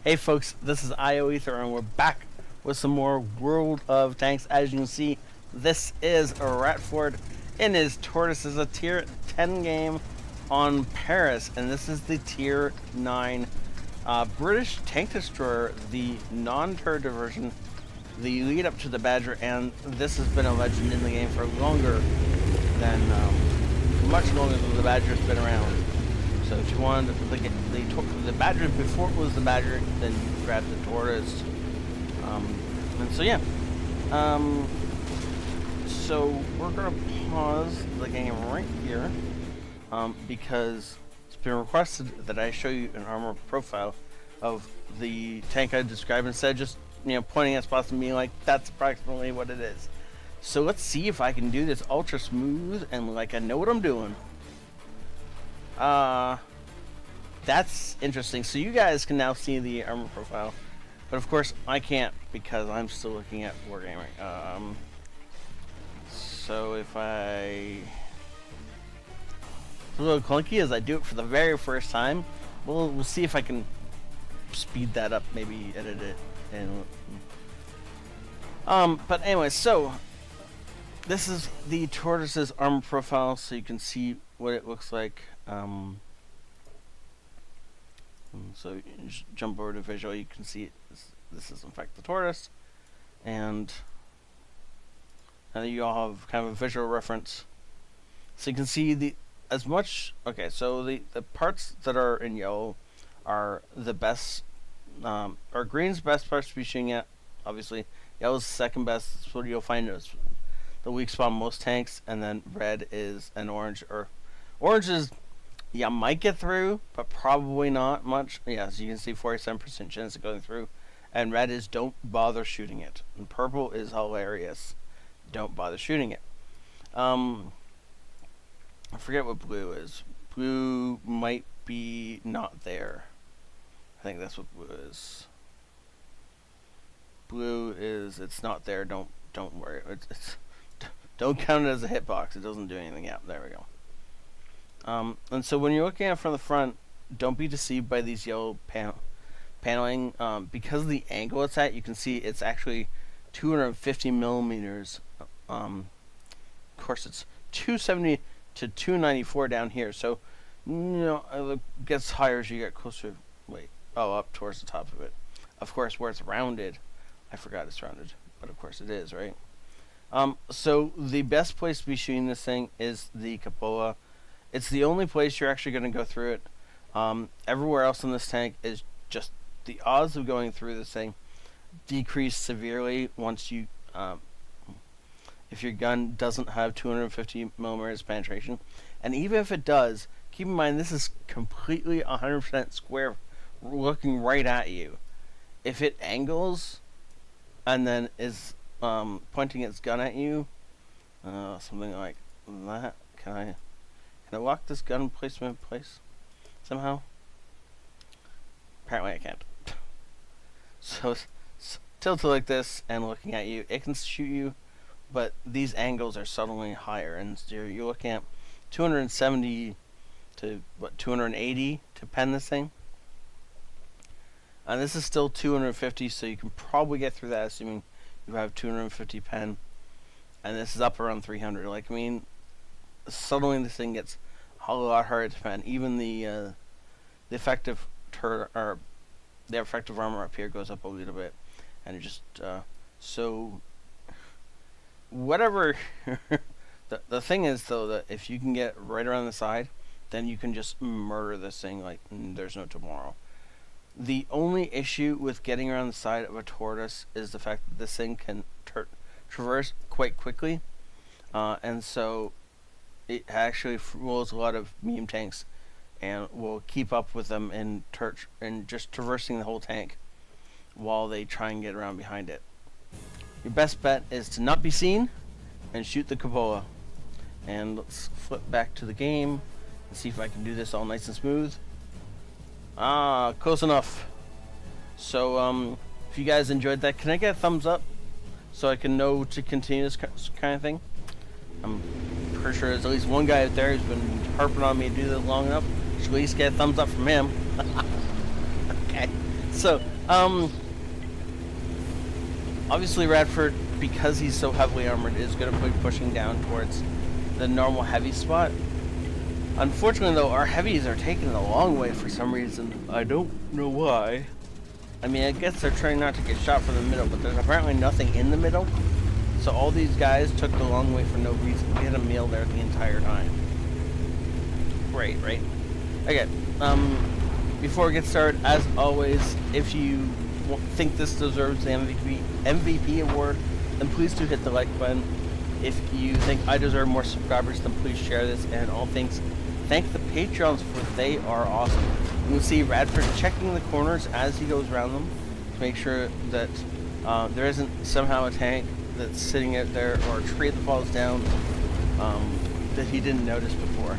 Hey folks, this is ioEther and we're back with some more World of Tanks. As you can see, this is a Ratford and his Tortoise is a tier 10 game on Paris, and this is the tier 9 British tank destroyer, the non-turret version, the lead up to the Badger, and this has been a legend in the game for longer than, much longer than the Badger's been around. So if you wanted the Badger before it was the Badger, then you grab the Tortoise. And so yeah. So we're gonna pause the game right here because it's been requested that I show you an armor profile of the tank I described instead of just pointing at spots and being like, that's approximately what it is. So let's see if I can do this ultra smooth and like I know what I'm doing. That's interesting. So you guys can now see the armor profile, but of course I can't because I'm still looking at Wargaming. So if it's a little clunky as I do it for the very first time, we'll see if I can speed that up, maybe edit it, and but anyway, so this is the Tortoise's armor profile, so you can see what it looks like. So you just jump over to visual, you can see this is in fact the Tortoise, and you all have kind of a visual reference, so you can see so the parts that are in yellow are the best, or green's best parts to be shooting at. Obviously yellow's second best. That's what you'll find is the weak spot in most tanks, and then red is an orange, or orange is you might get through, but probably not much. Yeah, so you can see 47% chance of going through. And red is don't bother shooting it. And purple is hilarious. Don't bother shooting it. I forget what blue is. Blue might be not there. I think that's what blue is. Blue is it's not there. Don't worry. Don't count it as a hitbox. It doesn't do anything. Yeah, there we go. And so when you're looking at it from the front, don't be deceived by these yellow paneling. Because of the angle it's at, you can see it's actually 250 millimeters. Of course, it's 270 to 294 down here. So, it gets higher as you get closer. Up towards the top of it. Of course, where it's rounded, I forgot it's rounded, but of course it is, right? So the best place to be shooting this thing is the cupola. It's the only place you're actually going to go through it. Everywhere else in this tank is just the odds of going through this thing decrease severely once you, if your gun doesn't have 250 millimeters penetration. And even if it does, keep in mind this is completely 100% square, looking right at you. If it angles and then is pointing its gun at you, something like that, Can I lock this gun placement in place somehow? Apparently I can't. So tilted like this and looking at you, it can shoot you, but these angles are suddenly higher, and so you're looking at 270 to 280 to pen this thing. And this is still 250, so you can probably get through that assuming you have 250 pen. And this is up around 300. Suddenly this thing gets a lot harder to pen. Even the effective the effective armor up here goes up a little bit, and it just so whatever. the thing is though that if you can get right around the side, then you can just murder this thing like there's no tomorrow. The only issue with getting around the side of a Tortoise is the fact that this thing can traverse quite quickly, and so it actually fools a lot of medium tanks and will keep up with them in just traversing the whole tank while they try and get around behind it. Your best bet is to not be seen and shoot the cupola. And let's flip back to the game and see if I can do this all nice and smooth. Close enough. So if you guys enjoyed that, can I get a thumbs up so I can know to continue this kind of thing? I'm pretty sure there's at least one guy out there who's been harping on me to do this long enough. Should at least get a thumbs up from him. Okay. So Obviously Radford, because he's so heavily armored, is going to be pushing down towards the normal heavy spot. Unfortunately, though, our heavies are taking the long way for some reason. I don't know why. I mean, I guess they're trying not to get shot from the middle, but there's apparently nothing in the middle. So all these guys took the long way for no reason. We had a meal there the entire time. Great, right? Okay, before we get started, as always, if you think this deserves the MVP award, then please do hit the like button. If you think I deserve more subscribers, then please share this. And all things, thank the Patreons, for they are awesome. You can see Radford checking the corners as he goes around them to make sure that there isn't somehow a tank that's sitting out there or a tree that falls down that he didn't notice before.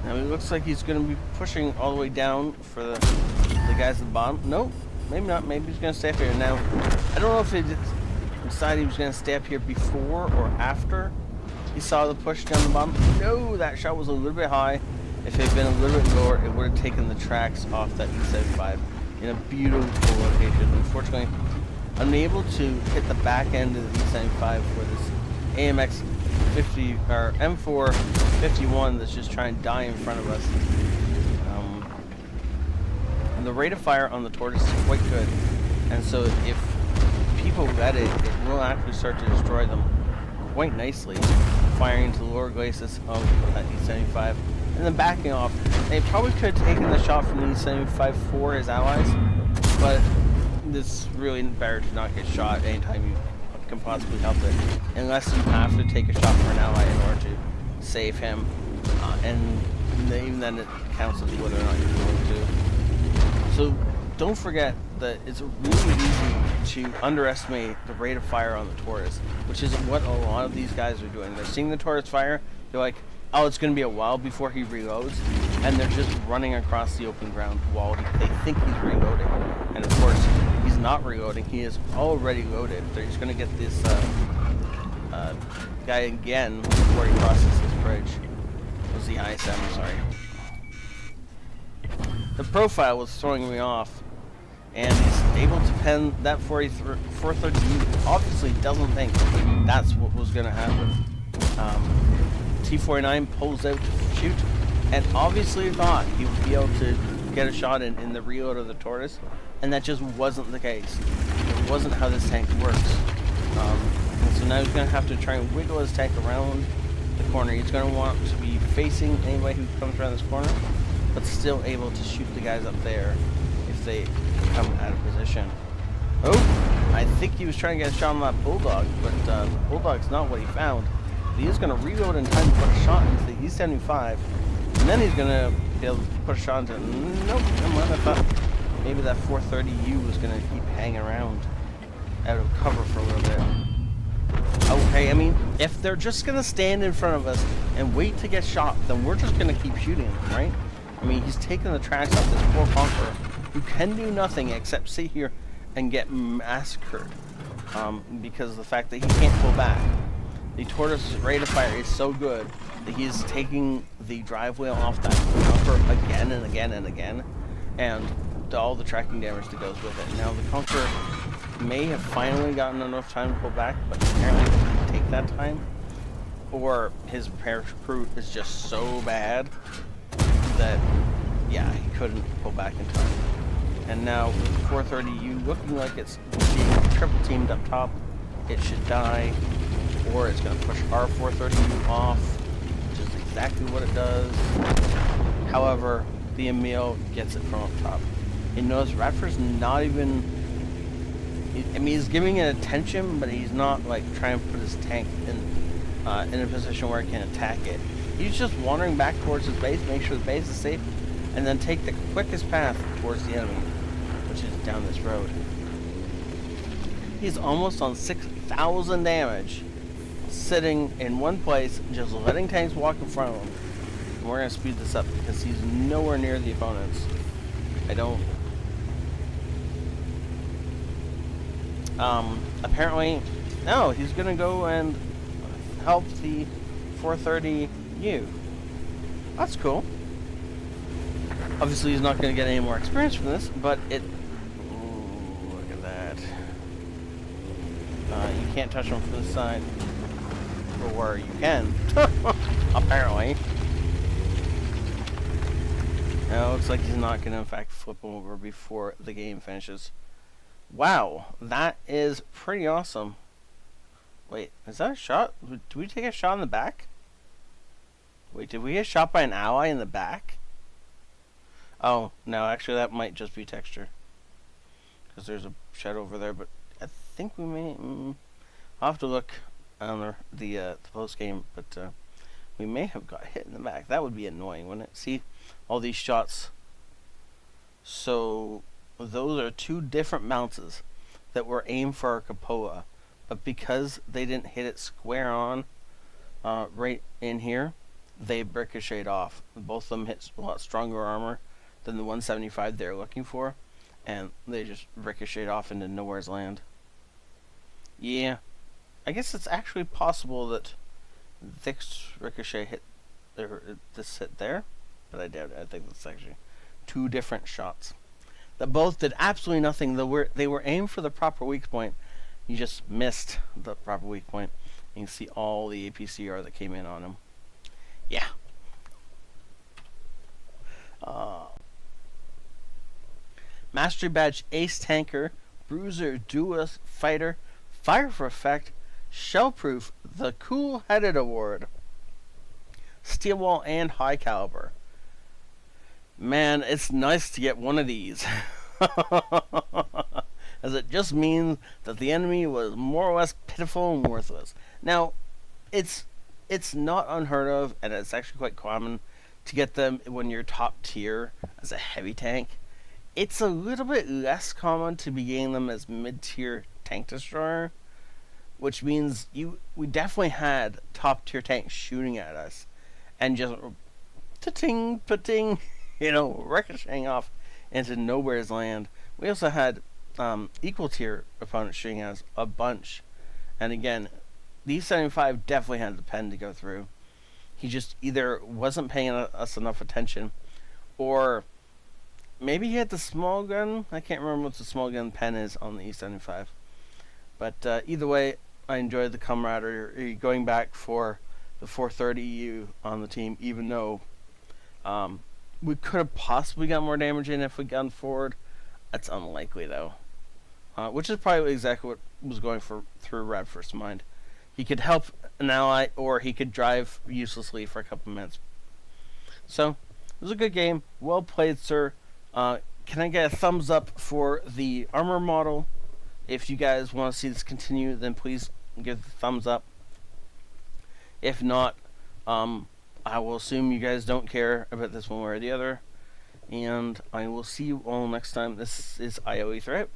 Now it looks like he's going to be pushing all the way down for the guys at the bottom. Nope, maybe not. Maybe he's going to stay up here. Now, I don't know if he decided he was going to stay up here before or after he saw the push down the bottom. No, that shot was a little bit high. If it had been a little bit lower, it would have taken the tracks off that E75 in a beautiful location. Unfortunately, unable to hit the back end of the E75 for this AMX 50 or M4 51 that's just trying to die in front of us. And the rate of fire on the Tortoise is quite good, and so if people let it will actually start to destroy them quite nicely, firing into the lower glacis of that E75 and then backing off. They probably could have taken the shot from the E75 for his allies, but it's really better to not get shot anytime you can possibly help it, unless you have to take a shot for an ally in order to save him, and even then it counts as whether or not you're going to. So don't forget that it's really easy to underestimate the rate of fire on the Tortoise, which is what a lot of these guys are doing. They're seeing the Tortoise fire, they're like, oh, it's going to be a while before he reloads, and they're just running across the open ground while they think he's reloading. And of course, he's not reloading, he is already loaded. They're just going to get this guy again before he crosses this bridge. It was the ISM, sorry. The profile was throwing me off, and he's able to pen that 430. Obviously doesn't think that's what was going to happen. T49 pulls out to shoot, and obviously thought he would be able to get a shot in the reload of the Tortoise, and that just wasn't the case. It wasn't how this tank works. And so now he's going to have to try and wiggle his tank around the corner. He's going to want to be facing anybody who comes around this corner, but still able to shoot the guys up there if they come out of position. Oh, I think he was trying to get a shot on that Bulldog, but the Bulldog's not what he found. He is going to reload in time to put a shot into the E75, and then he's going to be able to put a shot into... Nope, never mind. I thought maybe that 430U was going to keep hanging around out of cover for a little bit. Okay, I mean, if they're just going to stand in front of us and wait to get shot, then we're just going to keep shooting them, right? I mean, he's taking the tracks off this poor Conqueror, who can do nothing except sit here and get massacred because of the fact that he can't pull back. The Tortoise's rate of fire is so good that he is taking the drive wheel off that Conqueror again and again and again, and all the tracking damage that goes with it. Now, the Conqueror may have finally gotten enough time to pull back, but apparently it didn't take that time, or his parachute is just so bad that, yeah, he couldn't pull back in time. And now with 430U looking like it's being triple teamed up top, it should die, or it's going to push our 430U off, which is exactly what it does. However, the Emil gets it from up top. You notice Radford's not even... I mean, he's giving it attention, but he's not like trying to put his tank in a position where he can attack it. He's just wandering back towards his base, make sure the base is safe, and then take the quickest path towards the enemy, which is down this road. He's almost on 6,000 damage, sitting in one place, just letting tanks walk in front of him. And we're going to speed this up because he's nowhere near the opponents. Apparently, no, he's going to go and help the 430U. That's cool. Obviously, he's not going to get any more experience from this, but it... Ooh, look at that. You can't touch him from the side. Or you can. Apparently. Now, it looks like he's not going to, in fact, flip over before the game finishes. Wow, that is pretty awesome. Wait, is that a shot? Did we take a shot in the back? Wait, did we get shot by an ally in the back? Oh, no, actually that might just be texture. Because there's a shadow over there, but I think we may... I'll have to look on the post-game, but we may have got hit in the back. That would be annoying, wouldn't it? See, all these shots. So, those are two different mounts that were aimed for our cupola. But because they didn't hit it square on right in here, they ricocheted off. Both of them hit a lot stronger armor than the 175 they're looking for, and they just ricocheted off into nowhere's land. Yeah, I guess it's actually possible that this ricochet hit, or this hit there, but I doubt it. I think that's actually two different shots that both did absolutely nothing. They were aimed for the proper weak point. You just missed the proper weak point. You can see all the APCR that came in on him. Yeah. Mastery Badge Ace Tanker, Bruiser, Duelist, Fighter, Fire for Effect, Shellproof, the Cool Headed Award, Steel Wall, and High Caliber. Man, it's nice to get one of these. As it just means that the enemy was more or less pitiful and worthless. Now, it's not unheard of, and it's actually quite common to get them when you're top tier as a heavy tank. It's a little bit less common to be getting them as mid-tier tank destroyer, which means we definitely had top tier tanks shooting at us and just ta-ting, pa-ting, ricocheting off into nowhere's land. We also had equal tier opponents shooting at us a bunch, and again, the E75 definitely had the pen to go through. He just either wasn't paying us enough attention, or maybe he had the small gun. I can't remember what the small gun pen is on the E75. But either way, I enjoyed the camaraderie going back for the 430 EU on the team, even though we could have possibly got more damage in if we gone forward. That's unlikely, though. Which is probably exactly what was going through Radford's mind. He could help an ally, or he could drive uselessly for a couple minutes. So, it was a good game. Well played, sir. Can I get a thumbs up for the armor model? If you guys want to see this continue, then please give the thumbs up. If not, I will assume you guys don't care about this one way or the other. And I will see you all next time. This is ioEther out.